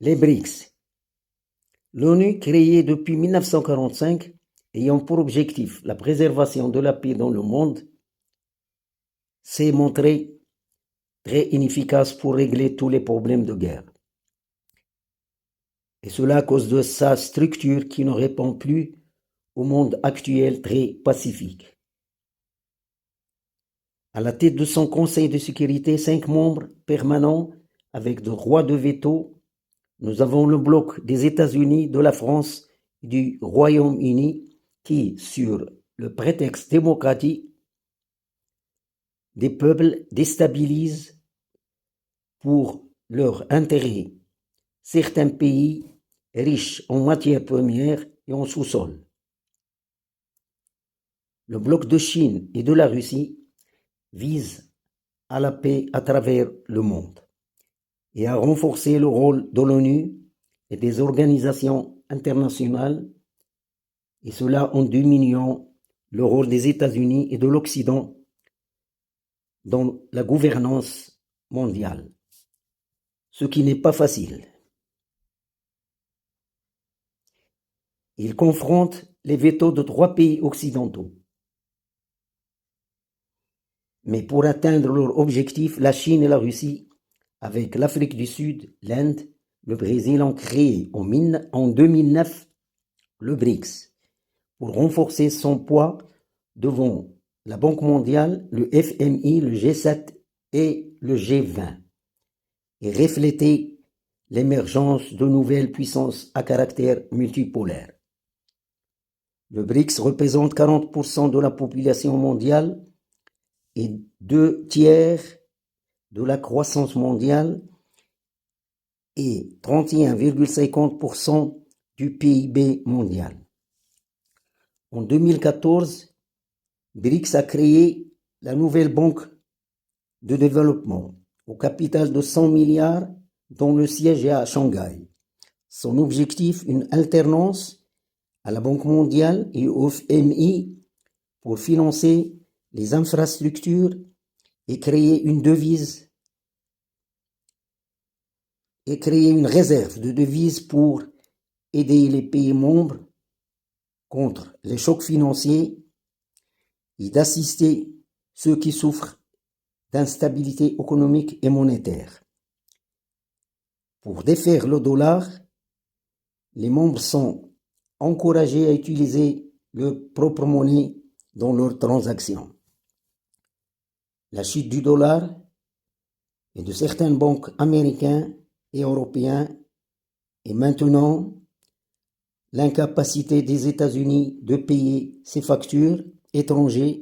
Les BRICS. L'ONU, créée depuis 1945, ayant pour objectif la préservation de la paix dans le monde, s'est montrée très inefficace pour régler tous les problèmes de guerre. Et cela à cause de sa structure qui ne répond plus au monde actuel très pacifique. À la tête de son Conseil de sécurité, 5 membres permanents avec droit de veto, nous avons le bloc des États-Unis, de la France et du Royaume-Uni qui, sur le prétexte démocratique, des peuples déstabilisent pour leur intérêt certains pays riches en matières premières et en sous-sol. Le bloc de Chine et de la Russie vise à la paix à travers le monde et à renforcer le rôle de l'ONU et des organisations internationales, et cela en diminuant le rôle des États-Unis et de l'Occident dans la gouvernance mondiale, ce qui n'est pas facile. Ils confrontent les vétos de 3 pays occidentaux. Mais pour atteindre leur objectif, la Chine et la Russie, avec l'Afrique du Sud, l'Inde, le Brésil, ont créé en 2009 le BRICS pour renforcer son poids devant la Banque mondiale, le FMI, le G7 et le G20 et refléter l'émergence de nouvelles puissances à caractère multipolaire. Le BRICS représente 40% de la population mondiale et 2/3 de la croissance mondiale et 31,50% du PIB mondial. En 2014, BRICS a créé la nouvelle banque de développement au capital de 100 milliards dont le siège est à Shanghai. Son objectif, une alternance à la Banque mondiale et au FMI pour financer les infrastructures et créer une devise et créer une réserve de devises pour aider les pays membres contre les chocs financiers et d'assister ceux qui souffrent d'instabilité économique et monétaire. Pour défaire le dollar, les membres sont encouragés à utiliser leur propre monnaie dans leurs transactions. La chute du dollar et de certaines banques américaines et européennes et maintenant l'incapacité des États-Unis de payer ses factures étrangères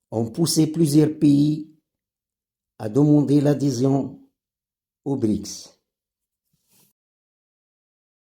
ont poussé plusieurs pays à demander l'adhésion aux BRICS.